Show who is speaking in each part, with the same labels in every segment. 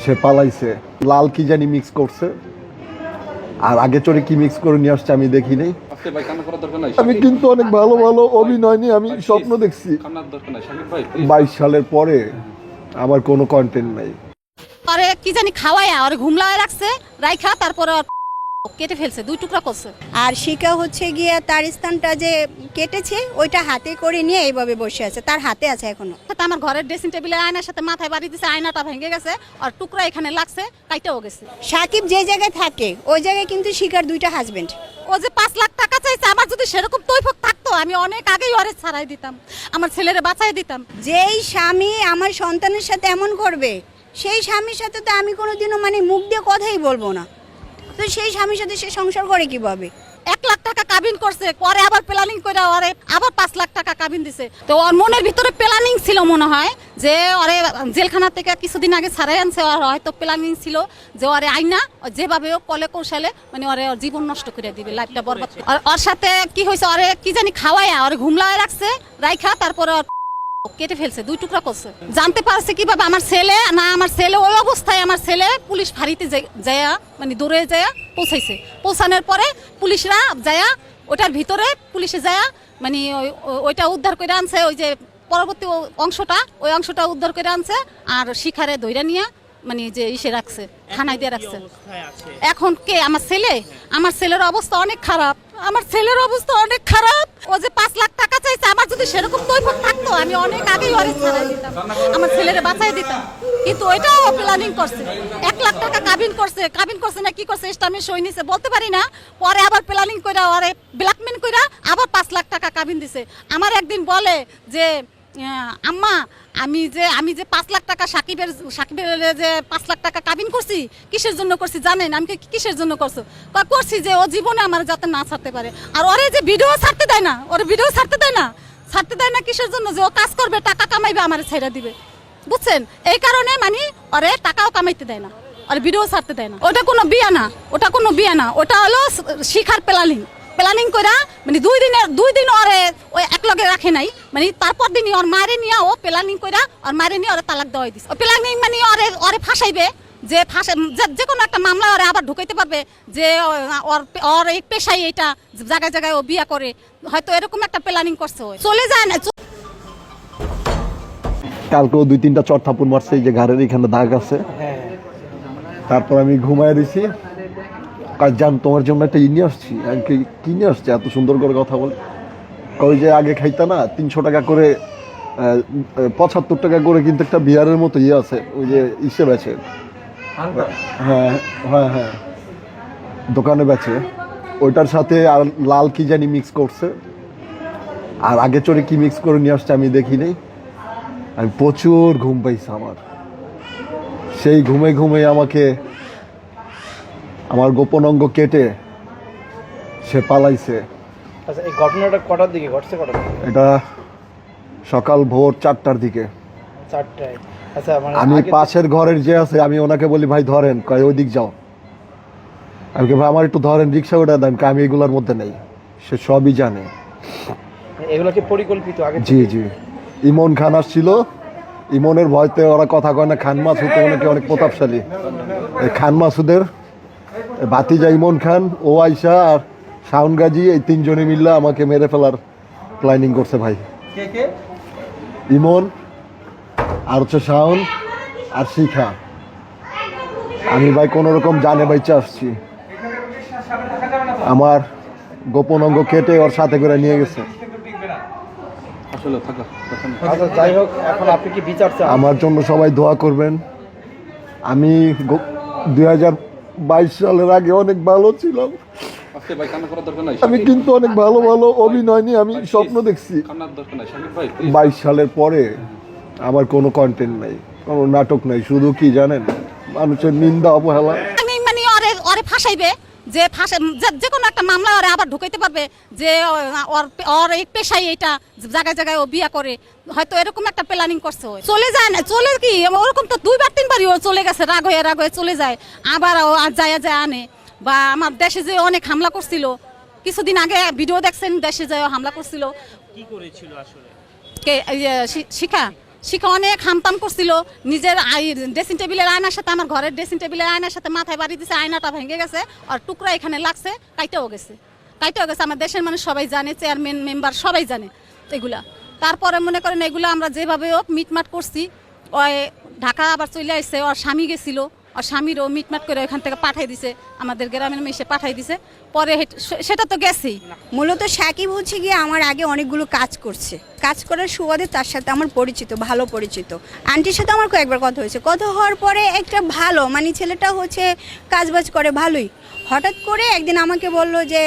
Speaker 1: সে পালাইছে। লাল কি জানি মিক্স করছে, আর আগে চড়ে কি মিক্স করে নিয়ে আসছে আমি দেখি নাই। আমি কিন্তু অনেক ভালো ভালো অভিনয় নিয়ে আমি স্বপ্ন দেখছি। 22 সালের পরে আমার কোনো কন্টেন্ট নাই।
Speaker 2: আরে কি জানি খাওয়ায়া আর ঘুমলায় রাখছে, রাইখা তারপরে কেটে ফেলছে, 2 টুকরা করছে।
Speaker 3: আর শিকা হচ্ছে গিয়ে তার স্থানটা যে কেটেছে ওইটা হাতে করে নিয়ে এইভাবে বসে আছে, তার হাতে আছে এখনো।
Speaker 2: আমার ঘরের ড্রেসিং টেবিলে আয়নার সাথে মাথায় বাড়ি দিছে, আয়নাটা ভেঙে গেছে আর টুকরা এখানে লাগছে, কাইটাও গেছে।
Speaker 3: সাকিব যে জায়গায় থাকে ওই জায়গায় কিন্তু শিকার 2টা হাজবেন্ড।
Speaker 2: ও যে 5 লাখ টাকা চাইছে, আমার যদি সেরকম তৈফক থাকতো আমি অনেক আগেই ওরে ছাড়াই দিতাম, আমার ছেলেরে বাঁচাই দিতাম।
Speaker 3: যেই স্বামী আমার সন্তানের সাথে এমন করবে সেই স্বামীর সাথে তো আমি কোনোদিনও মুখ দিয়ে কথাই বলবো না। তো সেই স্বামীর সাথে সে সংসার করে কিভাবে?
Speaker 2: 1 লাখ টাকা কাবিন করছে, পরে আবার প্ল্যানিং করে ওরে আবার 5 লাখ টাকা কাবিন দিছে। তো ওর মনের ভিতরে প্ল্যানিং ছিল মনে হয় যে ওরে জেলখানা থেকে কিছুদিন আগে ছাড়াই আনছে, আর হয়তো প্ল্যানিং ছিল যে ওরে আইনা যেভাবে কলে কৌশলে ওরে ওর জীবন নষ্ট করে দিবে, লাইফটা বরবাদ। আর ওর সাথে কি হয়েছে, ওরে কি জানি খাওয়ায়া ওরে ঘুমলায় রাখছে, রাইখা তারপরে কেটে ফেলছে, 2 টুকরা করছে। জানতে পারছে কিভাবে? আমার ছেলে ওই অবস্থায় আমার ছেলে পুলিশ ফাঁড়িতে যায়া দৌড়ে যায়া পৌঁছাইছে। পৌঁছানোর পরে পুলিশরা যায়া ওটার ভিতরে পুলিশে যায়া ওইটা উদ্ধার করে আনছে, ওই যে পরবর্তী ওই অংশটা উদ্ধার করে আনছে, আর শিখারে ধইরা নিয়ে যে ইসে রাখছে, থানায় দিয়ে রাখছে। এখন কে? আমার ছেলের অবস্থা অনেক খারাপ, ও যে 5 লাখ টাকা চাইছে, আমার যদি সেরকম তৈফক থাকতো আমি অনেক আগেই ওরে ছাড়াই দিতাম, আমার ছেলেরে বাঁচাই দিতাম। কিন্তু ওইটাও প্ল্যানিং করছে, 1 লাখ টাকা কাবিন করছে না কি করছে আমি সই নিছে বলতে পারি না। পরে আবার প্ল্যানিং করে ওরে ব্ল্যাকমেল করে আবার 5 লাখ টাকা কাবিন দিছে। আমার একদিন বলে যে আম্মা আমি যে 5 লাখ টাকা সাকিবের যে 5 লাখ টাকা কাবিন করছি, কিসের জন্য করছি জানেন? আমি কিসের জন্য করছি যে ও জীবনে আমার যাতে না ছাড়তে পারে। আর ওরে যে ভিডিও ছাড়তে দেয় না কিসের জন্য? যে ও কাজ করবে, টাকা কামাইবে, আমার ছেড়ে দিবে, বুঝছেন? এই কারণে ওরে টাকাও কামাইতে দেয় না, আর ভিডিও ছাড়তে দেয় না। ওটা কোনো বিয়া না, ওটা হলো শিখার প্ল্যানিং করে 2 দিন ওরে ওই একলগে রাখে নাই, তারপর দিনই ওর মারে নিয়ে ও প্ল্যানিং করে ওর মারে নিয়ে ওরে তালাক দেওয়াই দিছে। ও প্ল্যানিং ওরে ফাঁসাইবে, যে কোনো একটা মামলা ওরে আবার ঢুকাইতে পারবে যে ওর এই পেশাই এইটা, জায়গায় জায়গায় ও বিয়া করে, হয়তো এরকম একটা প্ল্যানিং করছে। চলে যায় না।
Speaker 1: কালকেও 2-3টা চট থাপুর মারছে, এই যে ঘাড়ের এখানে দাগ আছে। তারপর আমি ঘুমায় দিছি, কাজ জান তোমার জন্য একটা নিয়ে আসছি। আমি কি নিয়ে আসছে? এত সুন্দর করে কথা বলে। কই যে আগে খাইতা না 300 টাকা করে, 75 টাকা করে কিন্তু একটা বিয়ারের মতো আছে, ওই যে ইসে বেচে। হ্যাঁ দোকানে বেচে, ওইটার সাথে আর লাল কি জানি মিক্স করছে, আর আগে চড়ে কি মিক্স করে নিয়ে আসছে আমি দেখি নাই। আমি প্রচুর ঘুম পাইছি আমার, সেই ঘুমে আমাকে আমার গোপন অঙ্গ কেটে সে পালাইছে।
Speaker 4: আচ্ছা, এই ঘটনাটা কটার দিকে ঘটছে?
Speaker 1: এটা সকাল ভোর 4টার দিকে।
Speaker 4: 4টায়? আচ্ছা,
Speaker 1: আমি পাশের ঘরের যে আছে আমি ওনাকে বলি ভাই ধরেন, কয় ওই দিক যাও। আমি ভাই আমার একটু ধরেন, রিক্সা ওটা দেন, আমি এগুলোর মধ্যে নেই। সে সবই জানে।
Speaker 4: এগুলো কি পরিকল্পিত আগে?
Speaker 1: জি ইমন খান আসছিল, ইমনের ভয়তে ওরা কথা কয় না। খান মাসুদ ওনাকে অনেক প্রতাপশালী, এই খান মাসুদের ভাতিজা ইমন খান, ও আইসা আর শাওন গাজী, এই 3 জনে মিললে আমাকে মেরে ফেলার প্ল্যানিং করছে ভাই। ইমন আর হচ্ছে শাওন আর শিখা। আমি ভাই কোনো রকম জানে বাইচে আসছি, আমার গোপন অঙ্গ কেটে ওর সাথে করে নিয়ে গেছে।
Speaker 4: আচ্ছা, যাই হোক, এখন আপনি কি বিচার চান?
Speaker 1: আমার জন্য সবাই দোয়া করবেন। আমি 2022 সালের আগে অনেক ভালো ছিলাম, আমি কিন্তু অনেক ভালো ভালো অভিনয় নিয়ে আমি স্বপ্ন দেখছি। 22 সালের পরে আমার কোনো কন্টেন্ট নাই, কোনো নাটক নাই, শুধু কি জানেন, মানুষের নিন্দা অবহেলা।
Speaker 2: ওরে ফাঁসাইবে, যে কোনো একটা মামলা ওরে আবার ঢুকাইতে পারবে যে ওর এই পেশাই এইটা, জায়গায় জায়গায় ও বিয়া করে, হয়তো এরকম একটা প্ল্যানিং করছে। চলে যায় না, চলে কি ওরকম তো 2-3 ও চলে গেছে, রাগ হয়ে চলে যায়, আবার ও যায় আনে। বা আমার দেশে যে অনেক হামলা করছিল, কিছুদিন আগে ভিডিও দেখছেন, দেশে যে হামলা করছিল।
Speaker 4: কি করেছিল আসলে?
Speaker 2: কে? শিখা শিখা অনেক হামতাম করছিল, নিজের ড্রেসিং টেবিলের আয়নার সাথে, আমার ঘরের ড্রেসিং টেবিলের আয়নার সাথে মাথায় বাড়ি দিছে, আয়নাটা ভেঙে গেছে আর টুকরা এখানে লাগছে, কাইটাও গেছে। আমার দেশের মানুষ সবাই জানে, চেয়ারম্যান মেম্বার সবাই জানে এগুলা। তারপরে মনে করেন এগুলো আমরা যেভাবে হোক মিটমাট করছি। ওই ঢাকা আবার চলে আসছে, ওর স্বামী গেছিল, ওর স্বামীরও মিটমাট করে ওখান থেকে পাঠাই দিছে, আমাদের গ্রামের মেয়ে পাঠাই দিছে। পরে সেটা তো গেছেই।
Speaker 3: মূলত সাকিব হচ্ছে গিয়ে আমার আগে অনেকগুলো কাজ করছে, কাজ করার সুবাদে তার সাথে আমার পরিচিত, ভালো পরিচিত। আন্টির সাথে আমার কয়েকবার কথা হয়েছে, কথা হওয়ার পরে একটা ভালো মানে ছেলেটা হচ্ছে কাজবাজ করে ভালোই। হঠাৎ করে একদিন আমাকে বলল যে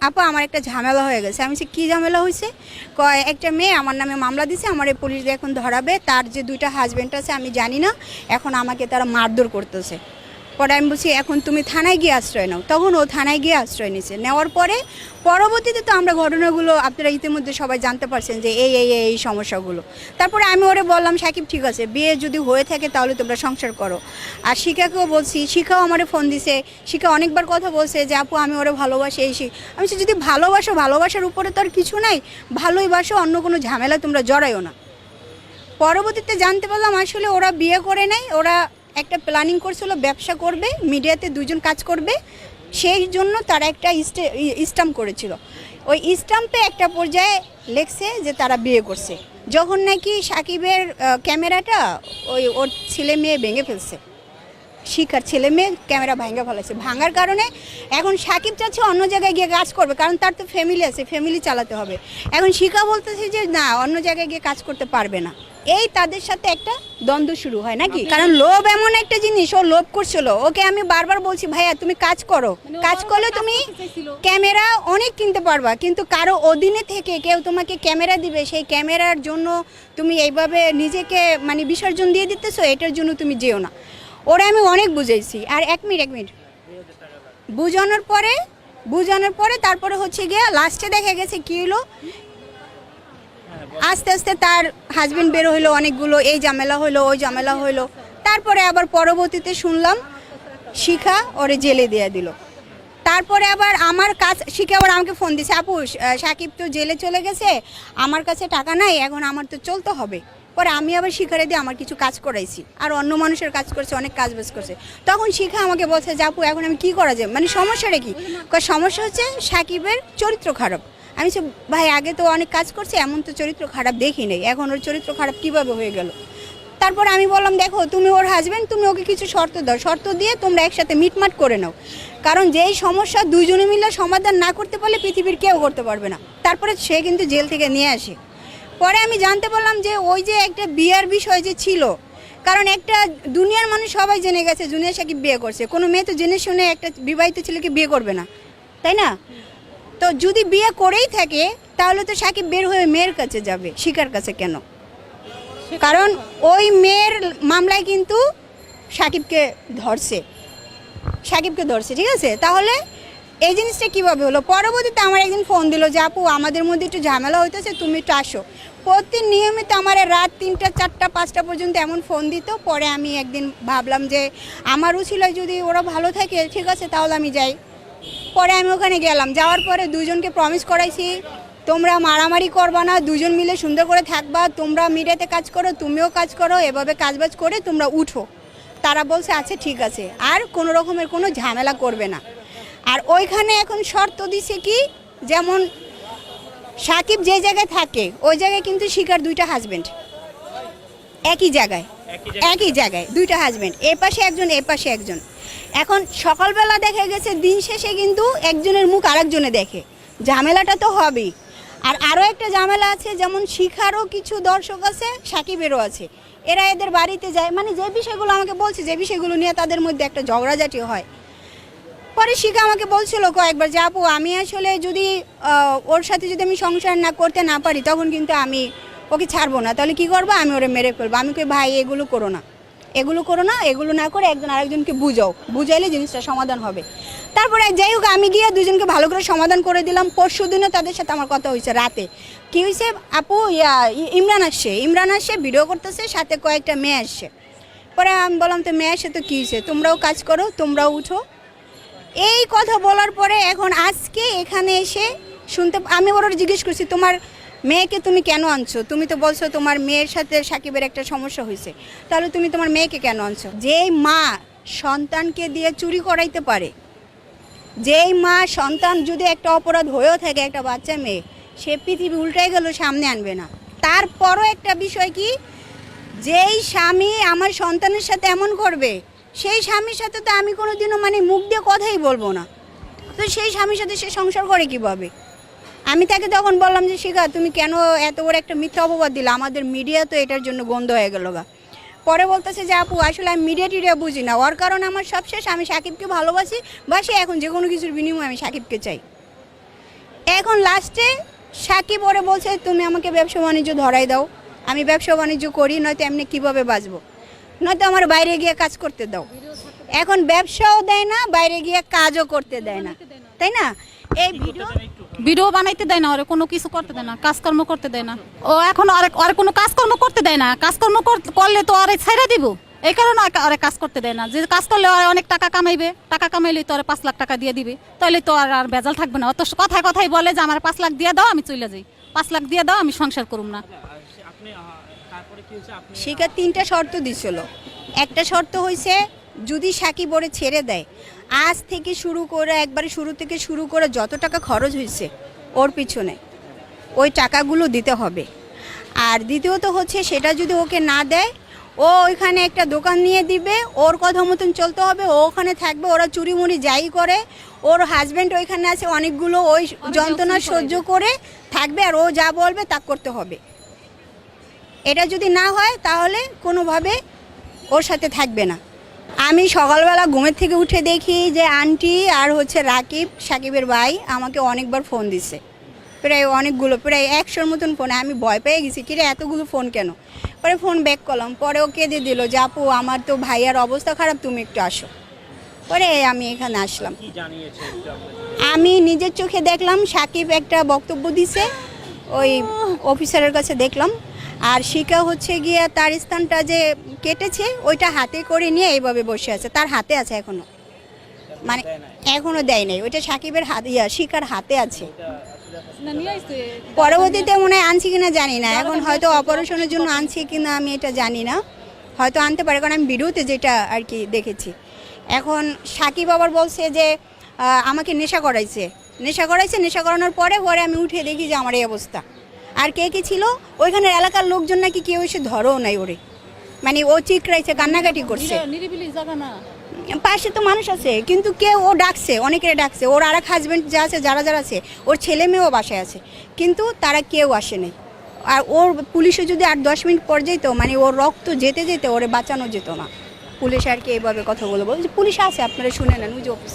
Speaker 3: আপা আমার একটা ঝামেলা হয়ে গেছে। আমি বলছি কী ঝামেলা হয়েছে? কয় একটা মেয়ে আমার নামে মামলা দিছে, আমার এই পুলিশ দিয়ে এখন ধরাবে, তার যে 2টা হাজব্যান্ড আছে আমি জানি না, এখন আমাকে তারা মারধর করতেছে। পরে আমি বলছি এখন তুমি থানায় গিয়ে আশ্রয় নাও। তখন ও থানায় গিয়ে আশ্রয় নিছে, নেওয়ার পরে পরবর্তীতে তো আমরা ঘটনাগুলো আপনারা ইতিমধ্যে সবাই জানতে পারছেন যে এই সমস্যাগুলো। তারপরে আমি ওরে বললাম সাকিব ঠিক আছে, বিয়ে যদি হয়ে থাকে তাহলে তোমরা সংসার করো। আর শিখাকেও বলছি, শিখাও আমারে ফোন দিছে, শিখা অনেকবার কথা বলছে যে আপু আমি ওরে ভালোবাসি আমি বলছি যদি ভালোবাসো, ভালোবাসার উপরে তো আর কিছু নাই, ভালোই বাসো, অন্য কোনো ঝামেলা তোমরা জড়াইও না। পরবর্তীতে জানতে পারলাম আসলে ওরা বিয়ে করে নাই, ওরা একটা প্ল্যানিং করছিল ব্যবসা করবে, মিডিয়াতে 2জন কাজ করবে, সেই জন্য তারা একটা স্টাম্প করেছিল। ওই স্টাম্পে একটা পর্যায়ে লেখছে যে তারা বিয়ে করছে, যখন নাকি সাকিবের ক্যামেরাটা ওর ছেলে মেয়ে ভেঙে ফেলছে, শিখার ছেলে মেয়ে ক্যামেরা ভেঙে ফেলেছে। ভাঙার কারণে এখন সাকিব চাচ্ছে অন্য জায়গায় গিয়ে কাজ করবে, কারণ তার তো ফ্যামিলি আছে, ফ্যামিলি চালাতে হবে। এখন শিখা বলতেছে যে না, অন্য জায়গায় গিয়ে কাজ করতে পারবে না। এই তাদের সাথে একটা দ্বন্দ্ব শুরু হয় নাকি, কারণ লোভ এমন একটা জিনিস, ও লোভ করছিল। ওকে আমি বারবার বলছি ভাইয়া তুমি কাজ করো, কাজ করলে তুমি ক্যামেরা অনেক কিনতে পারবা, কিন্তু কারো অধীনে থেকে কেউ তোমাকে ক্যামেরা দিবে, সেই ক্যামেরার জন্য তুমি এইভাবে নিজেকে মানে বিসর্জন দিয়ে দিতেছো, এটার জন্য তুমি যেও না। ওরা আমি অনেক বুঝাইছি। আর এক মিনিট বুঝানোর পরে তারপরে হচ্ছে গিয়ে লাস্টে দেখা গেছে কি হলো, আস্তে আস্তে তার হাজবেন্ড বের হইলো, অনেকগুলো এই ঝামেলা হইলো, ওই ঝামেলা হইলো। তারপরে আবার পরবর্তীতে শুনলাম শিখা ওরে জেলে দিয়ে দিল। তারপরে আবার আমার কাছে শিখা আবার আমাকে ফোন দিছে, আপু সাকিব তো জেলে চলে গেছে, আমার কাছে টাকা নাই, এখন আমার তো চলতে হবে। পরে আমি আবার শিখারে দিয়ে আমার কিছু কাজ করাইছি, আর অন্য মানুষের কাজ করছে, অনেক কাজ বাজ করছে। তখন শিখা আমাকে বলছে যে আপু এখন আমি কী করা যায়, মানে সমস্যাটা কি? সমস্যা হচ্ছে সাকিবের চরিত্র খারাপ। আমি ভাই আগে তো অনেক কাজ করছে, এমন তো চরিত্র খারাপ দেখি নেই, এখন ওর চরিত্র খারাপ কিভাবে হয়ে গেল? তারপর আমি বললাম দেখো তুমি ওর হাজব্যান্ড, তুমি ওকে কিছু শর্ত দাও, শর্ত দিয়ে তোমরা একসাথে মিটমাট করে নাও, কারণ যেই সমস্যা 2জনে মিলে সমাধান না করতে পারলে পৃথিবীর কেউ করতে পারবে না। তারপরে সে কিন্তু জেল থেকে নিয়ে আসে। পরে আমি জানতে পারলাম যে ওই যে একটা বিয়ের বিষয় যে ছিল, কারণ একটা দুনিয়ার মানুষ সবাই জেনে গেছে জুনিয়া সাকিব বিয়ে করছে, কোনো মেয়ে তো জেনে শুনে একটা বিবাহিত ছেলেকে বিয়ে করবে না, তাই না? তো যদি বিয়ে করেই থাকে তাহলে তো সাকিব বের হয়ে মেয়ের কাছে যাবে, শিখার কাছে কেন? কারণ ওই মেয়ের মামলায় কিন্তু সাকিবকে ধরছে, ঠিক আছে? তাহলে এই জিনিসটা কীভাবে হলো? পরবর্তীতে আমার একদিন ফোন দিল যে আপু আমাদের মধ্যে একটু ঝামেলা হইতেছে, তুমি একটু আসো। প্রতিদিন নিয়মিত আমার রাত 3টা 4টা 5টা পর্যন্ত এমন ফোন দিত। পরে আমি একদিন ভাবলাম যে আমারও ছিল, যদি ওরা ভালো থাকে ঠিক আছে তাহলে আমি যাই। পরে আমি ওখানে গেলাম, যাওয়ার পরে 2জনকে প্রমিস করাইছি তোমরা মারামারি করবা না, 2জন মিলে সুন্দর করে থাকবা, তোমরা মিডিয়াতে কাজ করো, তুমিও কাজ করো, এভাবে কাজবাজ করে তোমরা উঠো। তারা বলছে আচ্ছা ঠিক আছে, আর কোনো রকমের কোনো ঝামেলা করবে না। আর ওইখানে এখন শর্ত দিছে কি, যেমন সাকিব যে জায়গায় থাকে ওই জায়গায় কিন্তু শিখার 2টা হাজব্যান্ড, একই জায়গায় 2টা হাজব্যান্ড, এ পাশে একজন এ পাশে একজন। এখন সকালবেলা দেখা গেছে দিন শেষে কিন্তু একজনের মুখ আরেকজনে দেখে, ঝামেলাটা তো হবেই। আর আরও একটা ঝামেলা আছে, যেমন শিখারও কিছু দর্শক আছে, সাকিবেরও আছে, এরা এদের বাড়িতে যায়, মানে যে বিষয়গুলো আমাকে বলছে, যে বিষয়গুলো নিয়ে তাদের মধ্যে একটা ঝগড়াঝাটি হয়। পরে শিখা আমাকে বলছিল কয়েকবার যে আপু আমি আসলে যদি ওর সাথে যদি আমি সংসার না করতে না পারি তখন কিন্তু আমি ওকে ছাড়বো না, তাহলে কি করবো, আমি ওরে মেরে ফেলবো। আমি কই ভাই এগুলো করো না, এগুলো না করে একজন আরেকজনকে বুঝাইলে জিনিসটা সমাধান হবে। তারপরে যাই হোক আমি গিয়ে 2জনকে ভালো করে সমাধান করে দিলাম। পরশু দিনও তাদের সাথে আমার কথা হয়েছে রাতে, কি হয়েছে আপু ইমরান আসছে ভিডিও করতেছে, সাথে কয়েকটা মেয়ে আসছে। পরে আমি বললাম তো মেয়ে আসে তো কী হয়েছে, তোমরাও কাজ করো, তোমরাও উঠো। এই কথা বলার পরে এখন আজকে এখানে এসে শুনতে, আমি ওরা জিজ্ঞেস করছি তোমার মেয়েকে তুমি কেন আনছো? তুমি তো বলছো তোমার মেয়ের সাথে সাকিবের একটা সমস্যা হয়েছে, তাহলে তুমি তোমার মেয়েকে কেন আনছো? যেই মা সন্তানকে দিয়ে চুরি করাইতে পারে, যেই মা সন্তান যদি একটা অপরাধ হয়েও থাকে, একটা বাচ্চা মেয়ে, সে পৃথিবী উল্টাই গেল সামনে আনবে না। তারপরও একটা বিষয় কি, যেই স্বামী আমার সন্তানের সাথে এমন করবে, সেই স্বামীর সাথে তো আমি কোনোদিনও মানে মুখ দিয়ে কথাই বলবো না। তো সেই স্বামীর সাথে সে সংসার করে কিভাবে? আমি তাকে তখন বললাম যে শিখা, তুমি কেন এত বড় একটা মিথ্যা অপবাদ দিলা? আমাদের মিডিয়া তো এটার জন্য গন্ধ হয়ে গেল গা। পরে বলতেছে যে আপু আসলে আমি মিডিয়া টিডিয়া বুঝি না, ওর কারণ আমার সব শেষ, আমি সাকিবকে ভালোবাসি, এখন যে কোনো কিছুর বিনিময়ে আমি সাকিবকে চাই। এখন লাস্টে সাকিব ওরে বলছে তুমি আমাকে ব্যবসা বাণিজ্য ধরাই দাও, আমি ব্যবসা বাণিজ্য করি, নয়তো এমনি কীভাবে বাঁচবো, নয়তো আমার বাইরে গিয়ে কাজ করতে দাও। এখন ব্যবসাও দেয় না, বাইরে গিয়ে কাজও করতে দেয় না, তাই না? এই
Speaker 2: ভিডিও বানাইতে দেয় না, ওরে কোনো কিছু করতে দেয় না, কাজকর্ম করতে দেয় না। ও এখন ওরে কোনো কাজকর্ম করতে দেয় না, কাজকর্ম করলে তো ওরে ছাইড়া দিব, এই কারণে ওরে কাজ করতে দেয় না। যে কাজ করলে ওরে অনেক টাকা কামাইবে, টাকা কামাইলে তো ওরে 5 লাখ টাকা দিয়ে দিবে, তাহলে তো আর ভেজাল থাকবে না। অত কথায় কথাই বলে যে আমার 5 লাখ দিয়ে দাও আমি চলে যাই, 5 লাখ দিয়ে দাও আমি সংসার করুম না।
Speaker 3: শিখা 3টা শর্ত দিছিল। একটা শর্ত হয়েছে যদি সাকিব ওরে ছেড়ে দেয়, আজ থেকে শুরু করে একবারে শুরু থেকে শুরু করে যত টাকা খরচ হয়েছে ওর পিছনে, ওই টাকাগুলো দিতে হবে। আর দ্বিতীয়ত হচ্ছে সেটা যদি ওকে না দেয়, ও ওইখানে একটা দোকান নিয়ে দিবে, ওর কথা মতন চলতে হবে, ও ওখানে থাকবে, ওরা চুরিমুড়ি যাই করে, ওর হাজব্যান্ড ওইখানে আছে অনেকগুলো, ওই যন্ত্রণা সহ্য করে থাকবে, আর ও যা বলবে তা করতে হবে। এটা যদি না হয় তাহলে কোনোভাবে ওর সাথে থাকবে না। আমি সকালবেলা ঘুমের থেকে উঠে দেখি যে আন্টি আর হচ্ছে রাকিব, সাকিবের ভাই, আমাকে অনেকবার ফোন দিছে, প্রায় অনেকগুলো, প্রায় 100-র মতন ফোন। আমি ভয় পেয়ে গেছি, কিরে এতগুলো ফোন কেন? পরে ফোন ব্যাক করলাম, পরে ও কেঁদে দিল যে আপু আমার তো ভাইয়ার অবস্থা খারাপ, তুমি একটু আসো। পরে আমি এখানে আসলাম। আমি নিজের চোখে দেখলাম সাকিব একটা বক্তব্য দিছে, ওই অফিসারের কাছে দেখলাম। আর শিখা হচ্ছে গিয়ে তার স্থানটা যে কেটেছে ওইটা হাতে করে নিয়ে এইভাবে বসে আছে, তার হাতে আছে এখনো, মানে এখনো দেয় নাই, ওইটা সাকিবের হাতে, শিখার হাতে আছে। পরবর্তীতে মনে হয় আনছি কিনা জানি না, এখন হয়তো অপারেশনের জন্য আনছি কিনা আমি এটা জানি না, হয়তো আনতে পারে, কারণ আমি ভিডিওতে যেটা আর কি দেখেছি। এখন সাকিব আবার বলছে যে আমাকে নেশা করাইছে, নেশা করানোর পরে আমি উঠে দেখি যে আমার এই অবস্থা। আর কে কে ছিল ওইখানের এলাকার লোকজন নাকি কেউ এসে ধরও নাই ওরে, মানে ও চিকরাইছে, কান্নাকাটি করছে। পাশে তো মানুষ আছে, কিন্তু কেউ, ও ডাকছে, অনেকের ডাকছে, ওর আর এক হাজব্যান্ড যা আছে, যারা আছে, ওর ছেলে মেয়েও বাসায় আছে, কিন্তু তারা কেউ আসে নাই। আর ওর পুলিশে যদি 8-10 মিনিট পর যেত, মানে ওর রক্ত যেতে যেতে ওরে বাঁচানো যেত না। পুলিশ আর কি এইভাবে কথাগুলো বলছে, পুলিশ আছে আপনারা শুনে নেন, ওই যে অফিস।